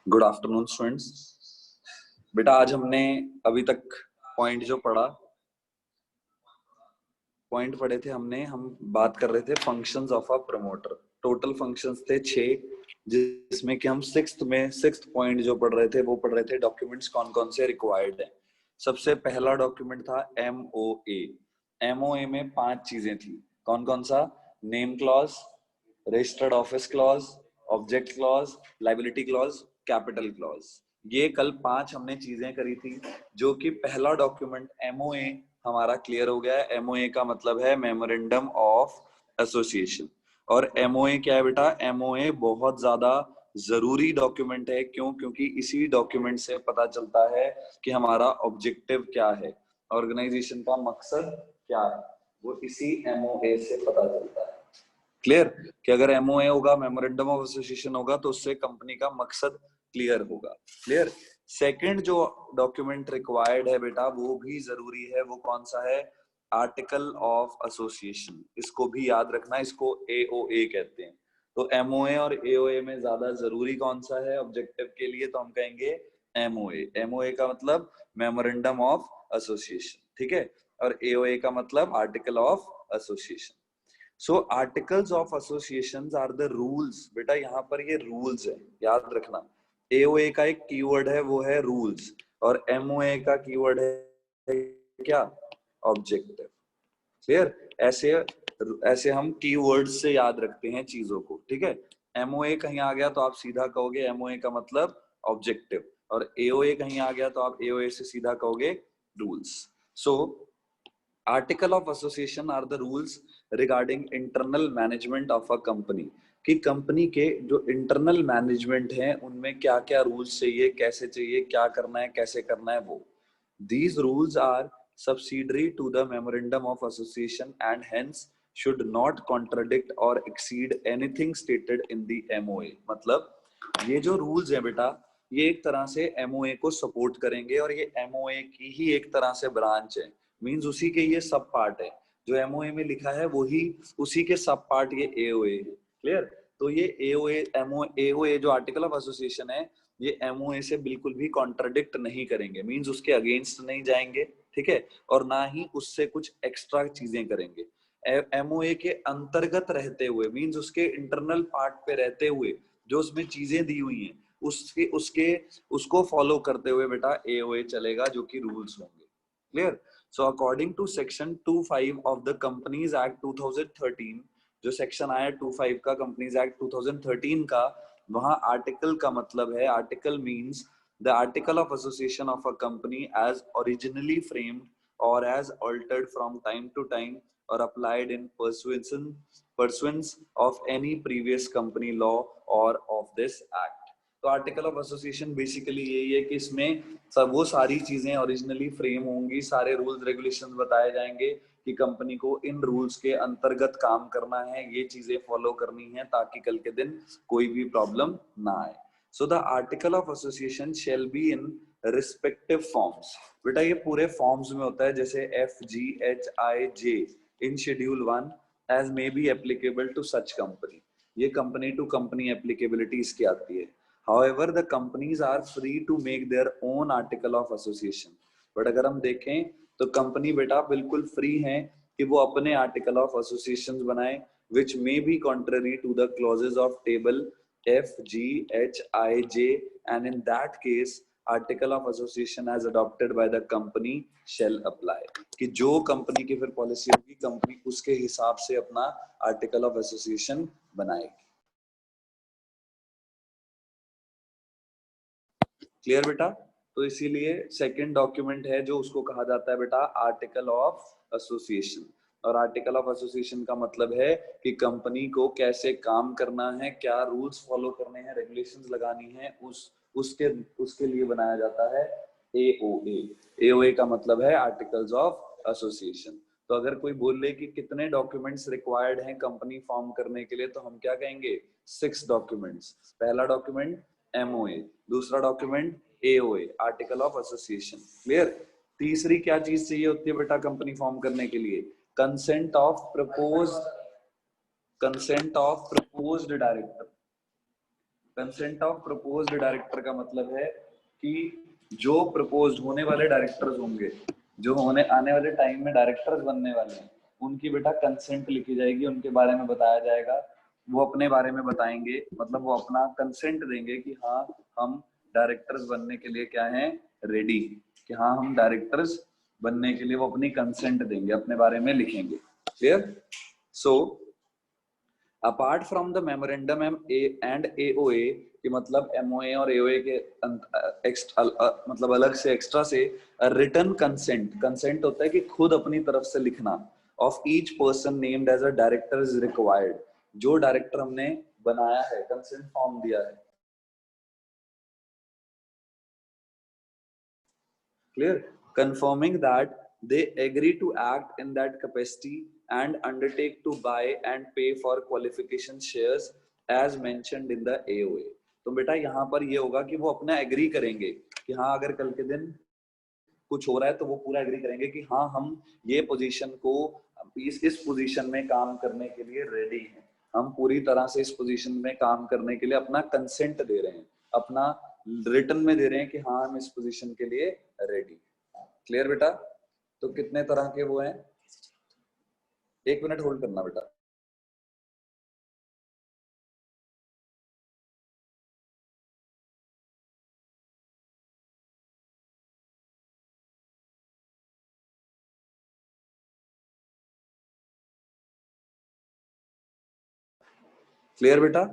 Good afternoon students. बेटा आज हमने अभी तक पॉइंट पढ़े थे। हम बात कर रहे थे functions of a promoter. Total functions थे 6, जिसमें कि हम सिक्स्थ पॉइंट जो पढ़ रहे थे वो पढ़ रहे थे डॉक्यूमेंट्स कौन कौन से रिक्वायर्ड है। सबसे पहला डॉक्यूमेंट था MOA। MOA में 5 चीजें थी। कौन कौन सा? Name clause, registered office clause, object clause, liability clause, capital clause. ये कल 5 हमने चीजें करी थी, जो कि पहला डॉक्यूमेंट MOA हमारा क्लियर हो गया है। MOA का मतलब है मेमोरेंडम ऑफ एसोसिएशन। और MOA क्या है बेटा? MOA बहुत ज्यादा जरूरी डॉक्यूमेंट है। क्यों? क्योंकि इसी डॉक्यूमेंट से पता चलता है कि हमारा ऑब्जेक्टिव क्या है, ऑर्गेनाइजेशन का मकसद क्या है, वो इसी MOA से पता चलता है। क्लियर? कि अगर MOA होगा, मेमोरेंडम ऑफ एसोसिएशन होगा, तो उससे कंपनी का मकसद क्लियर होगा। क्लियर? सेकंड जो डॉक्यूमेंट रिक्वायर्ड है बेटा, वो भी जरूरी है। वो कौन सा है? Article of association. इसको भी याद रखना, इसको AOA कहते हैं। तो MOA और AOA में ज्यादा जरूरी कौन सा है ऑब्जेक्टिव के लिए? तो हम कहेंगे MOA। MOA का मतलब मेमोरेंडम ऑफ एसोसिएशन, ठीक है? और AOA का मतलब article of association. So articles of associations are the rules. बेटा यहाँ पर ये रूल्स है, याद रखना। AOA का एक कीवर्ड है, वो है रूल्स, और MOA का कीवर्ड है क्या? ऑब्जेक्टिव। क्लियर? ऐसे ऐसे हम कीवर्ड से याद रखते हैं चीजों को, ठीक है? MOA कहीं आ गया तो आप सीधा कहोगे MOA का मतलब ऑब्जेक्टिव, और AOA कहीं आ गया तो आप AOA से सीधा कहोगे rules. So article of association are the rules regarding internal management of a company. कि कंपनी के जो इंटरनल मैनेजमेंट है उनमें क्या क्या रूल्स चाहिए, कैसे चाहिए, क्या करना है, कैसे करना है वो। These rules are subsidiary to the memorandum of association and hence should not contradict or exceed anything stated in the MOA। मतलब ये जो रूल्स है बेटा, ये एक तरह से MOA को सपोर्ट करेंगे, और ये MOA की ही एक तरह से ब्रांच है। मींस उसी के ये सब पार्ट है। जो MOA में लिखा है वही उसी के सब पार्ट ये AOA है। क्लियर? तो ये AOA जो आर्टिकल ऑफ एसोसिएशन है, ये MOA से बिल्कुल भी कॉन्ट्रडिक्ट नहीं करेंगे। मींस उसके अगेंस्ट नहीं जाएंगे, ठीक है? और ना ही उससे कुछ एक्स्ट्रा चीजें करेंगे। MOA के अंतर्गत रहते हुए, मींस उसके इंटरनल पार्ट पे रहते हुए जो उसमें चीजें दी हुई हैं, उसके उसके उसको फॉलो करते हुए बेटा AOA चलेगा, जो कि रूल्स होंगे। Clear? So according to section 25 of the companies act 2013, जो सेक्शन आया 25 का कंपनीज एक्ट 2013 का, वहां आर्टिकल का मतलब है, article means the article of association of a company as originally framed और as altered from time to time और applied in pursuance of any previous company law or of this act। तो article of association basically यही है कि इसमें सब वो सारी चीजें ओरिजिनली फ्रेम होंगी, सारे रूल्स रेगुलेशंस बताए जाएंगे कि कंपनी को इन रूल्स के अंतर्गत काम करना है, ये चीजें फॉलो करनी है, ताकि कल के दिन कोई भी प्रॉब्लम ना आए। So the article of association shall be in respective forms. बेटा ये पूरे फॉर्म्स में होता है, जैसे FGHIJ in schedule 1 as may be applicable to such company. ये कंपनी टू कंपनी एप्लीकेबिलिटी इसकी आती है। However, the companies are free to make their own article of association। But अगर हम देखें तो कंपनी बेटा बिल्कुल फ्री है कि वो अपने आर्टिकल ऑफ एसोसिएशन बनाए, which may be contrary to the clauses of table FGHIJ, and in that case article of association as adopted by the company shall apply। कि जो कंपनी की फिर पॉलिसी होगी, कंपनी उसके हिसाब से अपना आर्टिकल ऑफ एसोसिएशन बनाएगी। क्लियर बेटा? तो इसीलिए सेकंड डॉक्यूमेंट है जो उसको कहा जाता है बेटा आर्टिकल ऑफ एसोसिएशन। और आर्टिकल ऑफ एसोसिएशन का मतलब है कि कंपनी को कैसे काम करना है, क्या रूल्स फॉलो करने हैं, रेगुलेशंस लगानी है, उसके उसके लिए बनाया जाता है AOA। AOA का मतलब है आर्टिकल्स ऑफ एसोसिएशन। तो अगर कोई बोले कि कितने डॉक्यूमेंट्स रिक्वायर्ड हैं कंपनी फॉर्म करने के लिए, तो हम क्या कहेंगे? 6 डॉक्यूमेंट्स। पहला डॉक्यूमेंट MOA, दूसरा document AOA article of association. Clear? तीसरी क्या चीज चाहिए होती है बेटा कंपनी फॉर्म करने के लिए? Consent of proposed director. Consent of proposed director का मतलब है कि जो प्रपोज्ड होने वाले डायरेक्टर्स होंगे, जो होने आने वाले टाइम में डायरेक्टर्स बनने वाले हैं, उनकी बेटा कंसेंट लिखी जाएगी, उनके बारे में बताया जाएगा, वो अपने बारे में बताएंगे, मतलब वो अपना कंसेंट देंगे कि हाँ हम डायरेक्टर्स बनने के लिए क्या हैं, रेडी, कि हाँ हम डायरेक्टर्स बनने के लिए वो अपनी कंसेंट देंगे, अपने बारे में लिखेंगे। Clear? So apart from the memorandum and AOA, कि मतलब एमओए और एओए के मतलब अलग से एक्स्ट्रा से रिटन कंसेंट, कंसेंट होता है कि खुद अपनी तरफ से लिखना, of each person named as a director is required, जो डायरेक्टर हमने बनाया है, कंसेंट फॉर्म दिया है। Clear? Confirming that they agree to act in that capacity and undertake to buy and pay for qualification shares as mentioned in the AOA. तो बेटा यहाँ पर ये होगा कि वो अपना एग्री करेंगे कि हाँ अगर कल के दिन कुछ हो रहा है तो वो पूरा एग्री करेंगे कि हाँ हम ये पोजीशन को इस पोजीशन में काम करने के लिए रेडी हैं, हम पूरी तरह से इस पोजीशन में काम करने के लिए अपना कंसेंट दे रहे हैं, अपना रिटर्न में दे रहे हैं कि हाँ हम इस पोजीशन के लिए रेडी। क्लियर बेटा? तो कितने तरह के वो हैं, 1 मिनट होल्ड करना बेटा। क्लियर बेटा?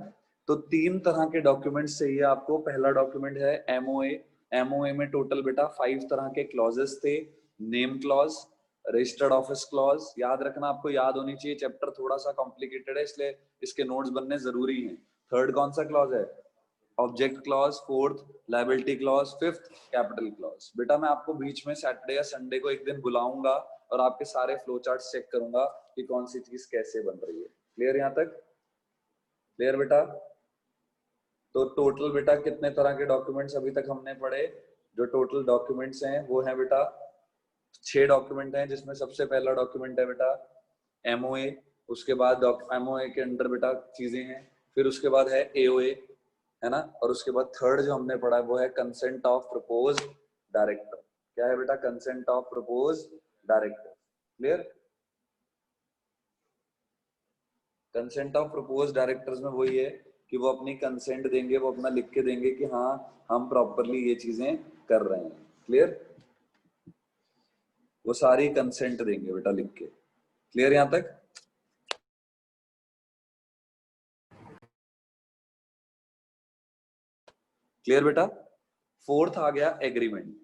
तो 3 तरह के डॉक्यूमेंट्स चाहिए आपको। पहला डॉक्यूमेंट है एमओए। एमओए में टोटल बेटा 5 तरह के क्लॉजेस थे। Name clause, registered office clause, याद रखना, आपको याद होनी चाहिए, चैप्टर थोड़ा सा कॉम्प्लिकेटेड है इसलिए इसके नोट्स बनने जरूरी हैं। थर्ड कौन सा क्लॉज है? Object clause. Fourth liability clause. Fifth capital clause. बेटा मैं आपको बीच में सैटरडे या संडे को एक दिन बुलाऊंगा और आपके सारे फ्लो चार्ट्स चेक करूंगा कि कौन सी चीज कैसे बन रही है। क्लियर यहाँ तक? क्लियर बेटा? तो टोटल बेटा कितने तरह के डॉक्यूमेंट्स अभी तक हमने पढ़े? जो टोटल डॉक्यूमेंट्स हैं वो है बेटा 6 डॉक्यूमेंट हैं, जिसमें सबसे पहला डॉक्यूमेंट है बेटा एमओए। उसके बाद एमओए के अंडर बेटा चीजें हैं, फिर उसके बाद है एओए, है ना, और उसके बाद थर्ड जो हमने पढ़ा है वो है कंसेंट ऑफ प्रपोज डायरेक्टर। क्या है बेटा? Consent of propose director. Clear? Consent of propose directors में वही है कि वो अपनी कंसेंट देंगे, वो अपना लिख के देंगे कि हाँ हम प्रॉपरली ये चीजें कर रहे हैं। क्लियर? वो सारी कंसेंट देंगे बेटा लिख के। क्लियर यहां तक? क्लियर बेटा? फोर्थ आ गया एग्रीमेंट।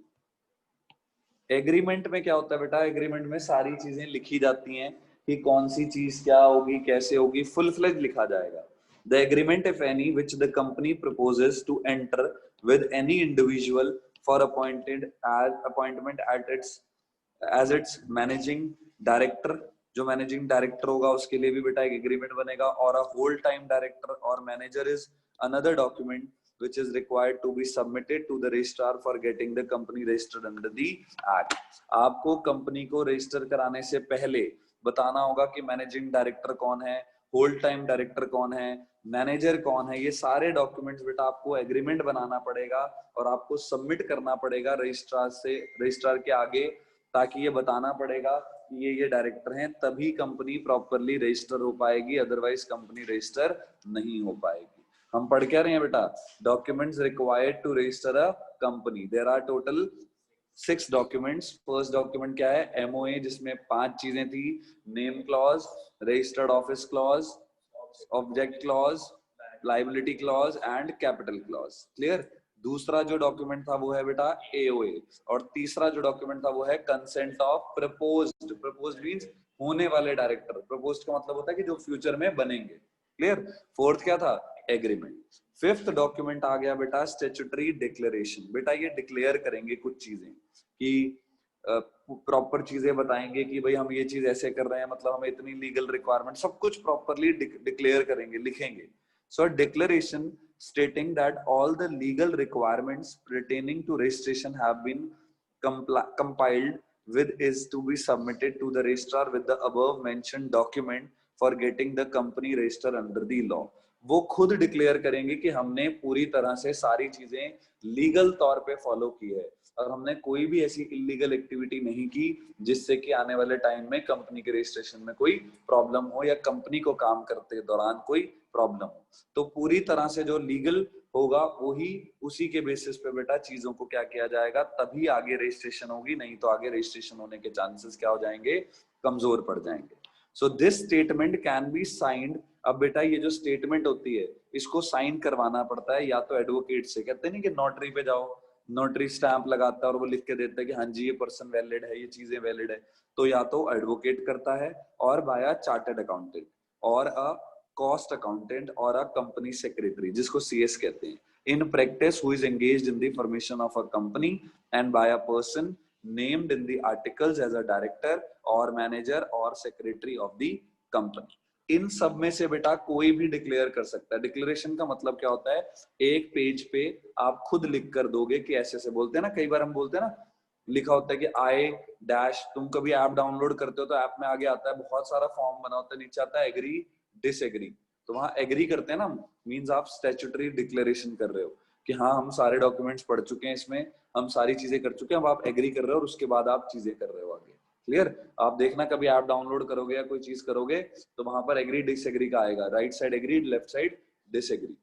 एग्रीमेंट में क्या होता है बेटा? एग्रीमेंट में सारी चीजें लिखी जाती हैं कि कौन सी चीज क्या होगी, कैसे होगी, फुल फ्लेज लिखा जाएगा। The agreement if any which the company proposes to enter with any individual for appointment at its as its managing director, जो मैनेजिंग डायरेक्टर होगा उसके लिए भी बेटा एक एग्रीमेंट बनेगा, और अ होल टाइम डायरेक्टर और manager is another document which is required to be submitted to the registrar for getting the company registered under the act. आपको कंपनी को रजिस्टर कराने से पहले बताना होगा कि मैनेजिंग डायरेक्टर कौन है, होल टाइम डायरेक्टर कौन है, मैनेजर कौन है। ये सारे डॉक्यूमेंट्स बेटा आपको एग्रीमेंट बनाना पड़ेगा और आपको सबमिट करना पड़ेगा रजिस्ट्रार के आगे, ताकि ये बताना पड़ेगा कि ये डायरेक्टर हैं, तभी कंपनी प्रॉपरली रजिस्टर हो पाएगी, अदरवाइज कंपनी रजिस्टर नहीं हो पाएगी। हम पढ़ क्या रहे हैं बेटा? Documents required to register a company, there are total 6 documents. First document क्या है? एमओए, जिसमें 5 चीजें थी, name clause, registered office clause, object clause, liability clause and capital clause. Clear? दूसरा जो डॉक्यूमेंट था वो है बेटा एओए, और तीसरा जो डॉक्यूमेंट था वो है consent of proposed. Proposed means होने वाले डायरेक्टर, प्रपोज्ड का मतलब होता है कि जो फ्यूचर में बनेंगे। क्लियर? फोर्थ क्या था? एग्रीमेंट। फिफ्थ डॉक्यूमेंट आ गया बेटा स्टैट्यूटरी डिक्लेरेशन। बेटा ये डिक्लेयर करेंगे कुछ चीजें कि प्रॉपर चीजें बताएंगे कि भाई हम ये चीज ऐसे कर रहे हैं, मतलब हमें इतनी लीगल रिक्वायरमेंट, सब कुछ प्रॉपरली डिक्लेयर करेंगे, लिखेंगे। सो declaration stating that all the legal requirements pertaining to registration have been compiled with is to be submitted to the registrar with the above mentioned document for getting the company registered under the law. वो खुद declare करेंगे कि हमने पूरी तरह से सारी चीजें लीगल तौर पे फॉलो की है और हमने कोई भी ऐसी इलीगल एक्टिविटी नहीं की जिससे कि आने वाले टाइम में कंपनी के रजिस्ट्रेशन में कोई प्रॉब्लम हो या कंपनी को काम करते दौरान कोई प्रॉब्लम हो। तो पूरी तरह से जो लीगल होगा वही, उसी के बेसिस पे बेटा चीजों को क्या किया जाएगा, तभी आगे रजिस्ट्रेशन होगी, नहीं तो आगे रजिस्ट्रेशन होने के चांसेस क्या हो जाएंगे, कमजोर पड़ जाएंगे। So this statement can be signed. अब बेटा ये जो स्टेटमेंट होती है इसको साइन करवाना पड़ता है या तो एडवोकेट से, कहते नहीं कि नोटरी पे जाओ, नोटरी स्टैंप लगाता है और वो लिख के देता है कि हाँ जी ये पर्सन वैलिड है, ये चीजें वैलिड है, तो या तो एडवोकेट करता है और बाय चार्टर्ड अकाउंटेंट और अ कॉस्ट अकाउंटेंट और अ कंपनी सेक्रेटरी, जिसको सीएस कहते हैं, in practice who is engaged in the formation of a company and by a person named in the articles as a director or manager or secretary of the company। इन सब में से बेटा कोई भी declare कर सकता है। डिक्लेरेशन का मतलब क्या होता है, एक पेज पे आप खुद लिख कर दोगे कि ऐसे ऐसे, बोलते हैं ना, कई बार हम बोलते हैं ना, लिखा होता है कि आई डैश, तुम कभी ऐप डाउनलोड करते हो तो ऐप में आगे आता है बहुत सारा फॉर्म बना होता है, नीचे आता है एग्री डिसएग्री, तो वहां एग्री करते हैं ना, मींस आप स्टैट्यूटरी डिक्लेरेशन कर रहे हो कि हाँ हम सारे डॉक्यूमेंट्स पढ़ चुके हैं, इसमें हम सारी चीजें कर चुके हैं, अब आप एग्री कर रहे हो और उसके बाद आप चीजें कर रहे हो आगे। क्लियर? आप देखना कभी ऐप डाउनलोड करोगे या कोई चीज करोगे तो वहां पर एग्री डिसएग्री का आएगा, right side agree, left side disagree,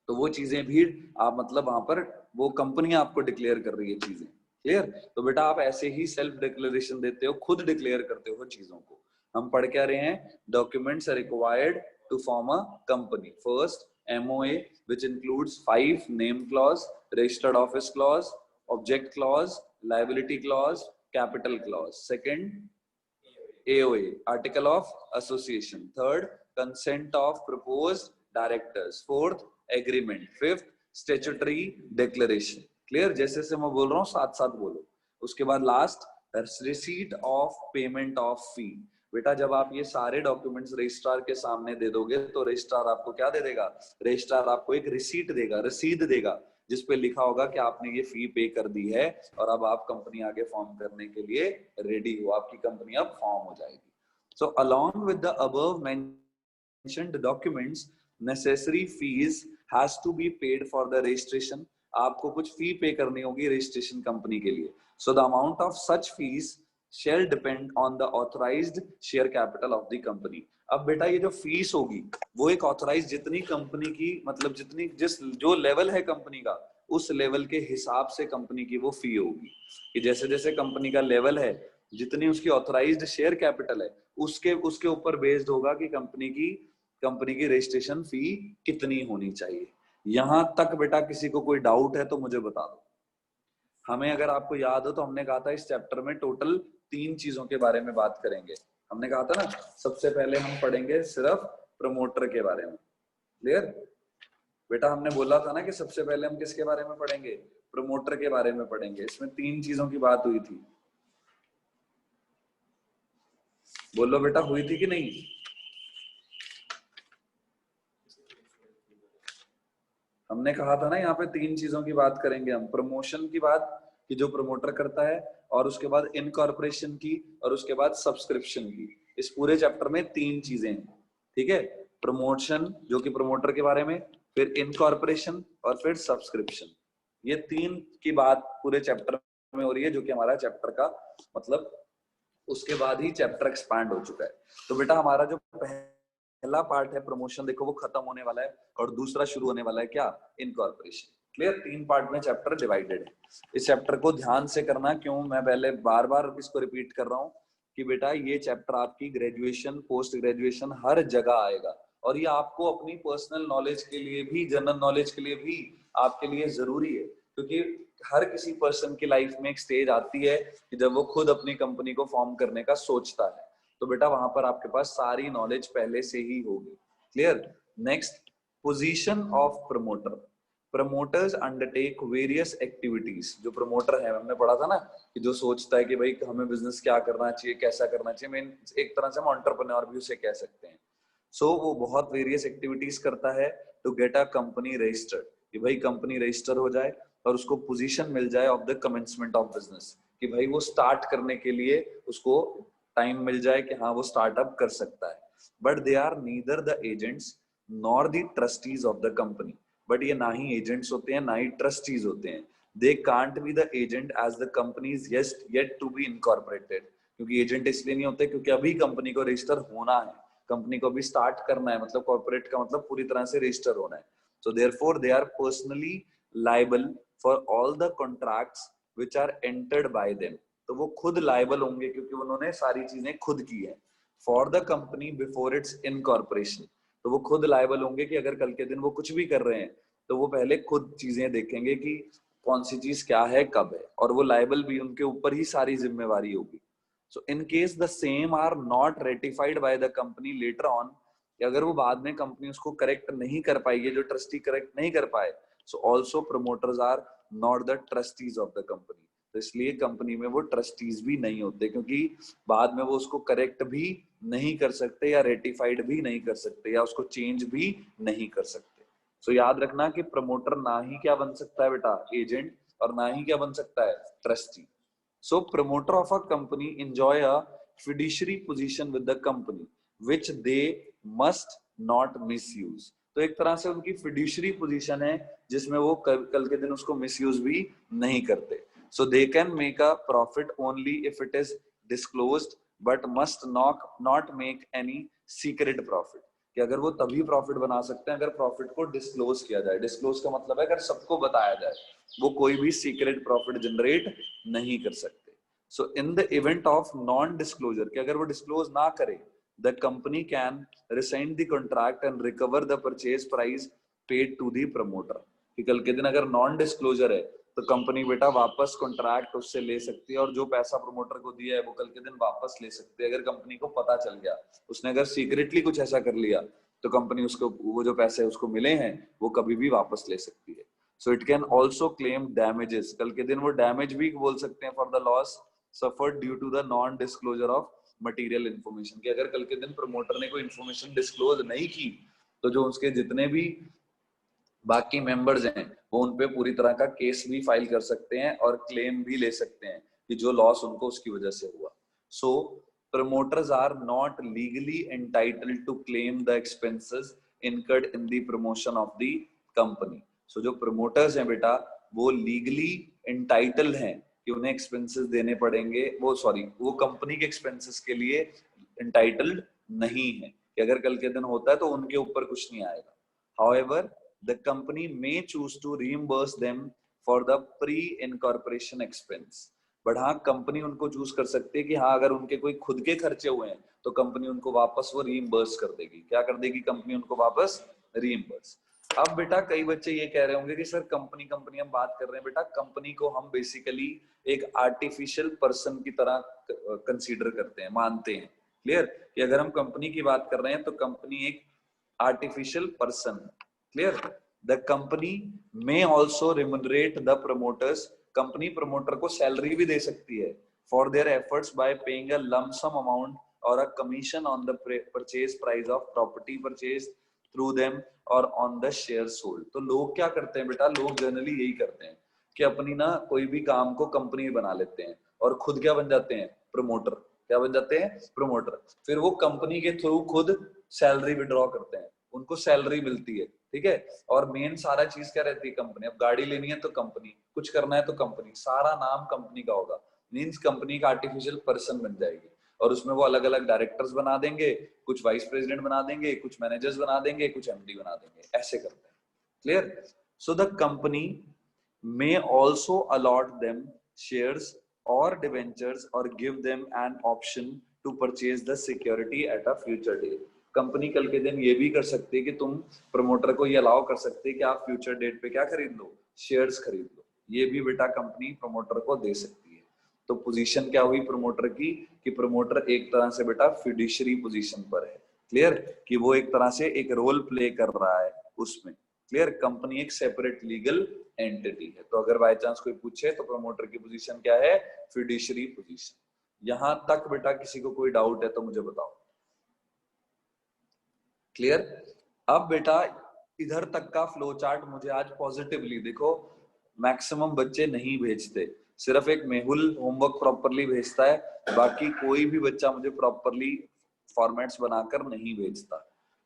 तो वो चीजें भी आप मतलब वहां पर वो कंपनी आपको डिक्लेयर कर रही है चीजें। क्लियर? तो बेटा आप ऐसे ही सेल्फ डिक्लेरेशन देते हो, खुद डिक्लेयर करते हो चीजों को। हम पढ़ क्या रहे हैं, documents are required to form a company. First MOA which includes 5 name clause, registered office clause, object clause, liability clause, capital clause. Second AOA, article of association. Third, consent of proposed directors. Fourth, agreement. Fifth, statutory declaration. Clear? जैसे से मैं बोल रहा हूँ साथ साथ बोलो। उसके बाद last, receipt of payment of fee। बेटा जब आप ये सारे डॉक्यूमेंट्स रजिस्ट्रार के सामने दे दोगे तो रजिस्ट्रार आपको क्या दे देगा, रजिस्ट्रार आपको एक रिसीट देगा, रसीद देगा, जिसपे लिखा होगा कि आपने ये फी पे कर दी है और अब आप कंपनी आगे फॉर्म करने के लिए रेडी हो, आपकी कंपनी अब फॉर्म हो जाएगी। So along with the above mentioned documents, necessary fees has to be paid for the registration. आपको कुछ फी पे करनी होगी रजिस्ट्रेशन कंपनी के लिए। So the amount of such fees shall depend on the authorized share capital of the company। अब बेटा ये जो फीस होगी वो एक ऑथराइज, जितनी कंपनी की मतलब जितनी जिस जो लेवल है कंपनी का उस लेवल के हिसाब से कंपनी की वो फी होगी, कि जैसे जैसे कंपनी का लेवल है जितनी उसकी ऑथराइज्ड शेयर कैपिटल है उसके उसके ऊपर बेस्ड होगा कि कंपनी की रजिस्ट्रेशन फी कितनी होनी चाहिए। यहां तक बेटा किसी को कोई डाउट है तो मुझे बता दो। हमें अगर आपको याद हो तो हमने कहा था इस चैप्टर में टोटल 3 चीजों के बारे में बात करेंगे। हमने कहा था ना सबसे पहले हम पढ़ेंगे सिर्फ प्रमोटर के बारे में। क्लियर? बेटा हमने बोला था ना कि सबसे पहले हम किसके बारे में पढ़ेंगे, प्रमोटर के बारे में पढ़ेंगे। इसमें 3 चीजों की बात हुई थी, बोलो बेटा हुई थी कि नहीं? हमने कहा था ना यहाँ पे 3 चीजों की बात करेंगे हम, प्रमोशन की बात कि जो प्रमोटर करता है, और उसके बाद इनकॉर्पोरेशन की, और उसके बाद सब्सक्रिप्शन की। इस पूरे चैप्टर में 3 चीजें हैं, ठीक है? प्रमोशन जो कि प्रमोटर के बारे में, फिर इनकॉर्पोरेशन और फिर सब्सक्रिप्शन। ये 3 की बात पूरे चैप्टर में हो रही है, जो कि हमारा चैप्टर का मतलब उसके बाद ही चैप्टर एक्सपांड हो चुका है। तो बेटा हमारा जो पहला पार्ट है प्रमोशन, देखो वो खत्म होने वाला है और दूसरा शुरू होने वाला है, क्या? इनकॉर्पोरेशन। क्लियर? 3 पार्ट में चैप्टर डिवाइडेड है। इस चैप्टर को ध्यान से करना, क्यों मैं पहले बार बार इसको रिपीट कर रहा हूँ कि बेटा ये चैप्टर आपकी ग्रेजुएशन पोस्ट ग्रेजुएशन हर जगह आएगा, और ये आपको अपनी पर्सनल नॉलेज के लिए भी, जनरल नॉलेज के लिए भी आपके लिए जरूरी है, क्योंकि हर किसी पर्सन की लाइफ में एक स्टेज आती है कि जब वो खुद अपनी कंपनी को फॉर्म करने का सोचता है, तो बेटा वहां पर आपके पास सारी नॉलेज पहले से ही होगी। Clear? Next, position of promoter. Promoters undertake various activities. जो प्रमोटर है, हमने पढ़ा था ना कि जो सोचता है कि भाई हमें बिजनेस क्या करना चाहिए, कैसा करना चाहिए, मैं एक तरह से हम एंटरप्रेन्योर भी उसे कह सकते हैं। सो वो बहुत वेरियस एक्टिविटीज करता है to get a company registered, कि भाई कंपनी रजिस्टर हो जाए और उसको पोजीशन मिल जाए of the commencement of business, कि भाई वो स्टार्ट करने के लिए उसको टाइम मिल जाए कि हाँ वो स्टार्टअप कर सकता है। But they are neither the agents nor the trustees of the company. But ये ना ही एजेंट्स होते हैं ना ही ट्रस्टीज होते हैं. They can't be the agent as the company is yet to be incorporated. क्योंकि एजेंट इसलिए नहीं होते क्योंकि अभी कंपनी को रजिस्टर होना है, कंपनी को अभी स्टार्ट करना है, मतलब कॉर्पोरेट का मतलब पूरी तरह से रजिस्टर होना है. So therefore they are personally liable for all the contracts which are entered by them. तो वो खुद लाइबल होंगे क्योंकि उन्होंने सारी चीजें खुद की है. For the company before it's incorporation, तो वो खुद लाइबल होंगे कि अगर कल के दिन वो कुछ भी कर रहे हैं तो वो पहले खुद चीजें देखेंगे कि कौन सी चीज क्या है कब है, और वो लाइबल भी उनके ऊपर ही सारी जिम्मेवारी होगी. So in case the same are not ratified by the company later on, कि अगर वो बाद में कंपनी उसको करेक्ट नहीं कर पाएगी, जो ट्रस्टी करेक्ट नहीं कर पाए, so also promoters are not the trustees of the company. तो इसलिए कंपनी में वो ट्रस्टीज भी नहीं होते, क्योंकि बाद में वो उसको करेक्ट भी नहीं कर सकते या रेटिफाइड भी नहीं कर सकते या उसको चेंज भी नहीं कर सकते. सो याद रखना कि प्रमोटर ना ही क्या बन सकता है बेटा, एजेंट, और ना ही क्या बन सकता है, trustee. So promoter of a company enjoy a fiduciary position with the company which they must not misuse. तो एक तरह से उनकी फिड्यूशियरी पोजीशन है जिसमें वो कल के दिन उसको मिसयूज भी नहीं करते. So they can make a profit only if it is disclosed, but must not make any secret profit. कि अगर वो तभी प्रॉफिट बना सकते हैं अगर प्रॉफिट को डिस्क्लोज किया जाए. डिस्क्लोज का मतलब है अगर सबको बताया जाए, वो कोई भी सीक्रेट प्रॉफिट जनरेट नहीं कर सकते. So in the event of non disclosure, कि अगर वो डिस्क्लोज ना करे, the company can rescind the contract and recover the purchase price paid to the promoter. कि कल के दिन अगर नॉन डिस्क्लोजर है तो कंपनी बेटा वापस कॉन्ट्रैक्ट उससे ले सकती है, और जो पैसा प्रमोटर को दिया है वो कल के दिन वापस ले सकती है. अगर कंपनी को पता चल गया, उसने अगर सीक्रेटली कुछ ऐसा कर लिया, तो कंपनी उसको वो जो पैसे उसको मिले हैं वो कभी भी वापस ले सकती है. So it can also claim damages. कल के दिन वो डैमेज भी बोल सकते हैं for the loss suffered due to the non disclosure of material information. कि अगर कल के दिन प्रमोटर ने कोई इन्फॉर्मेशन डिस्क्लोज नहीं की, तो जो उसके जितने भी बाकी मेंबर्स हैं वो उनपे पूरी तरह का केस भी फाइल कर सकते हैं और क्लेम भी ले सकते हैं कि जो लॉस उनको उसकी वजह से हुआ. सो promoters are not legally entitled to claim the expenses incurred in the promotion of the company. So जो promoters हैं बेटा वो legally entitled हैं कि उन्हें expenses देने पड़ेंगे, वो कंपनी के expenses के लिए entitled नहीं है कि अगर कल के दिन होता है तो उनके ऊपर कुछ नहीं आएगा. However, the company may choose to reimburse them for the pre-incorporation expense. But हाँ, कंपनी उनको चूज कर सकती है कि हाँ अगर उनके कोई खुद के खर्चे हुए हैं तो कंपनी उनको वापस वो रीइंबर्स कर देगी. क्या कर देगी कंपनी उनको वापस? रीइंबर्स. अब बेटा कई बच्चे ये कह रहे होंगे कि सर कंपनी हम बात कर रहे हैं. बेटा कंपनी को हम बेसिकली एक आर्टिफिशियल पर्सन की तरह कंसीडर करते हैं, मानते हैं. क्लियर? कि अगर हम कंपनी की बात कर रहे हैं तो कंपनी एक आर्टिफिशियल पर्सन है. Clear? The company may also remunerate the promoters. Company promoter को सैलरी भी दे सकती है for their efforts by paying a lump sum amount और a commission on the purchase price of property purchase through them और on the shares hold. तो लोग क्या करते हैं बेटा, लोग जनरली यही करते हैं कि अपनी ना कोई भी काम को कंपनी में बना लेते हैं और खुद क्या बन जाते हैं, प्रमोटर. क्या बन जाते हैं? प्रमोटर. फिर वो कंपनी के थ्रू खुद सैलरी विड्रॉ करते हैं, उनको सैलरी मिलती है. ठीक है? और मेन सारा चीज क्या रहती है, कंपनी. अब गाड़ी लेनी है तो कंपनी, कुछ करना है तो कंपनी, सारा नाम कंपनी का होगा. मींस कंपनी का आर्टिफिशियल पर्सन बन जाएगी और उसमें वो अलग अलग डायरेक्टर्स बना देंगे, कुछ वाइस प्रेसिडेंट बना देंगे, कुछ मैनेजर्स बना देंगे, कुछ एमडी बना देंगे. ऐसे करते हैं. Clear? So the company may also allot them shares or debentures or give them an option to purchase the security at a future date. Company कल के दिन ये भी कर सकती है कि तुम प्रमोटर को ये अलाउ कर सकते हैं कि आप फ्यूचर डेट पे क्या खरीद लो, शेयर्स खरीद लो. ये भी बेटा कंपनी प्रमोटर को दे सकती है. तो पोजीशन क्या हुई प्रमोटर की, कि प्रमोटर एक तरह से बेटा फिड्यूशियरी पोजीशन पर है. क्लियर? कि वो एक तरह से एक रोल प्ले कर रहा है उसमें. क्लियर? कंपनी एक सेपरेट लीगल एंटिटी है. तो अगर बाय चांस कोई पूछे तो प्रमोटर की पोजीशन क्या है, फिड्यूशियरी पोजीशन. यहां तक बेटा किसी को कोई डाउट है तो मुझे बताओ. क्लियर? अब बेटा इधर तक का फ्लो चार्ट मुझे आज पॉजिटिवली देखो, मैक्सिमम बच्चे नहीं भेजते, सिर्फ एक मेहुल होमवर्क प्रॉपरली भेजता है, बाकी कोई भी बच्चा मुझे प्रॉपरली फॉर्मेट्स बनाकर नहीं भेजता.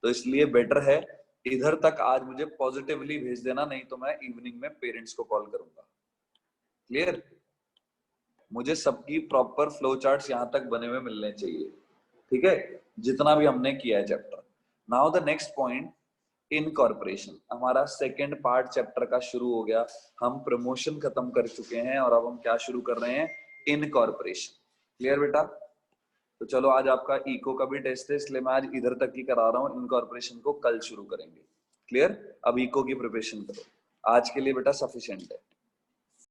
तो इसलिए बेटर है इधर तक आज मुझे पॉजिटिवली भेज देना, नहीं तो मैं इवनिंग में पेरेंट्स को कॉल करूंगा। क्लियर? मुझे सबकी प्रॉपर फ्लो चार्ट्स यहां तक बने हुए मिलने चाहिए, ठीक है, जितना भी हमने किया है chapter. Now the next point, incorporation. हमारा सेकेंड पार्ट चैप्टर का शुरू हो गया। हम प्रमोशन खत्म कर चुके हैं और अब हम क्या शुरू कर रहे हैं, इनकॉर्पोरेशन। क्लियर बेटा? तो चलो आज आपका इको का भी टेस्ट है, इसलिए मैं आज इधर तक ही करा रहा हूँ, इनकॉर्पोरेशन को कल शुरू करेंगे। क्लियर? अब इको की प्रिपरेशन करो, आज के लिए बेटा सफिशिएंट है।